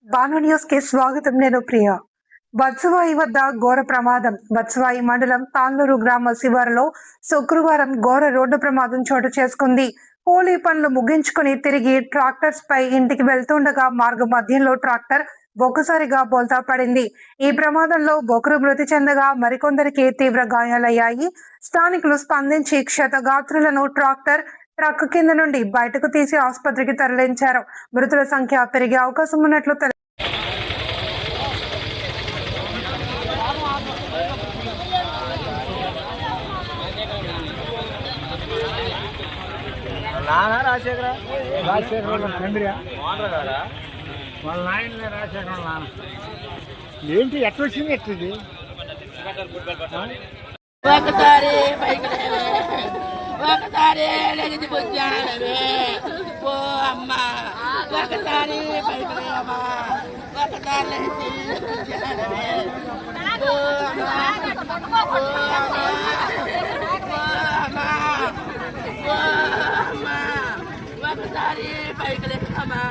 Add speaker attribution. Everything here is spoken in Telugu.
Speaker 1: బాను న్యూస్ కి స్వాగతం. నేను ప్రియ. బత్సువాయి వద్ద ఘోర ప్రమాదం. బత్సువాయి మండలం తాండూరు గ్రామ శివారులో శుక్రవారం ఘోర రోడ్డు ప్రమాదం చోటు చేసుకుంది. కూలీ పనులు ముగించుకుని తిరిగి ట్రాక్టర్స్ పై ఇంటికి వెళ్తుండగా మార్గ మధ్యంలో ట్రాక్టర్ ఒక్కసారిగా బోల్తా పడింది. ఈ ప్రమాదంలో ఒకరు మృతి చెందగా మరికొందరికి తీవ్ర గాయాలయ్యాయి. స్థానికులు స్పందించి క్షతగాత్రులను ట్రక్ కింద నుండి బయటకు తీసి ఆసుపత్రికి తరలించారు. మృతుల సంఖ్య పెరిగే అవకాశం ఉన్నట్లు
Speaker 2: రాజశేఖర తండ్రి వాళ్ళ నాయన రాజశేఖర నాన్న ఏంటి ఎట్లా వచ్చింది ఎట్లది
Speaker 3: ఒకసారి లేచి వచ్చానవే ఓ అమ్మ ఒకసారి పైకి లేవమ్మా ఒకసారి లేచి వచ్చానవే ఓ అమ్మ ఓ అమ్మ ఓ అమ్మ ఒకసారి పైకి లేవమ్మా.